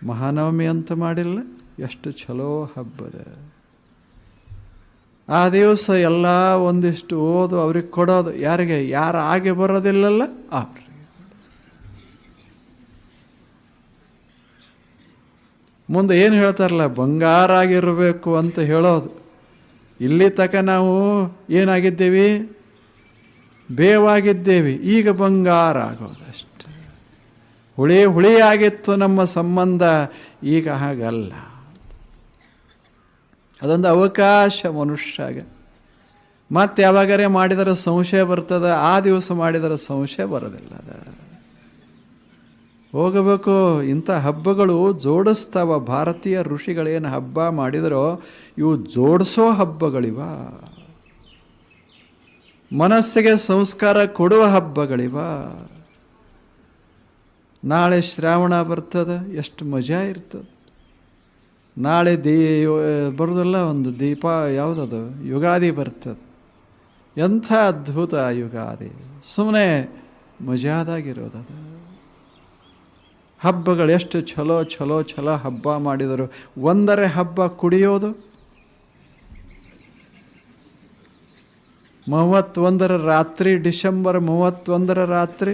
ಮಹಾನವಮಿ ಅಂತ ಮಾಡಿಲ್ಲ, ಎಷ್ಟು ಚಲೋ ಹಬ್ಬದ. ಆ ದಿವಸ ಎಲ್ಲ ಒಂದಿಷ್ಟು ಓದು ಅವ್ರಿಗೆ ಕೊಡೋದು. ಯಾರಿಗೆ? ಯಾರು ಆಗಿ ಬರೋದಿಲ್ಲಲ್ಲ ಅವ್ರಿಗೆ. ಮುಂದೆ ಏನು ಹೇಳ್ತಾರಲ್ಲ, ಬಂಗಾರ ಆಗಿರಬೇಕು ಅಂತ ಹೇಳೋದು. ಇಲ್ಲಿ ತನಕ ನಾವು ಏನಾಗಿದ್ದೇವೆ? ಬೇವಾಗಿದ್ದೇವೆ. ಈಗ ಬಂಗಾರ ಆಗೋದಷ್ಟೆ. ಹುಳಿಯಾಗಿತ್ತು ನಮ್ಮ ಸಂಬಂಧ, ಈಗ ಹಾಗಲ್ಲ. ಅದೊಂದು ಅವಕಾಶ ಮನುಷ್ಯಾಗ. ಮತ್ತೆ ಯಾವಾಗರೇ ಮಾಡಿದರೆ ಸಂಶಯ ಬರ್ತದೆ, ಆ ದಿವಸ ಮಾಡಿದರೆ ಸಂಶಯ ಬರೋದಿಲ್ಲ. ಹೋಗಬೇಕು. ಇಂಥ ಹಬ್ಬಗಳು ಜೋಡಿಸ್ತಾವ. ಭಾರತೀಯ ಋಷಿಗಳೇನು ಹಬ್ಬ ಮಾಡಿದರೋ ಇವು ಜೋಡಿಸೋ ಹಬ್ಬಗಳಿವ. ಮನಸ್ಸಿಗೆ ಸಂಸ್ಕಾರ ಕೊಡುವ ಹಬ್ಬಗಳಿವ. ನಾಳೆ ಶ್ರಾವಣ ಬರ್ತದೆ, ಎಷ್ಟು ಮಜಾ ಇರ್ತದೆ. ನಾಳೆ ಬರೋದಲ್ಲ, ಒಂದು ದೀಪ ಯಾವುದದು, ಯುಗಾದಿ ಬರ್ತದೆ. ಎಂಥ ಅದ್ಭುತ ಯುಗಾದಿ. ಸುಮ್ಮನೆ ಮಜಾದಾಗಿರೋದದು. ಹಬ್ಬಗಳು ಎಷ್ಟು ಚಲೋ ಚಲೋ ಚಲೋ ಹಬ್ಬ ಮಾಡಿದರು. ಒಂದರೆ ಹಬ್ಬ ಕುಡಿಯೋದು. 31ರ ರಾತ್ರಿ, ಡಿಸೆಂಬರ್ 31ರ ರಾತ್ರಿ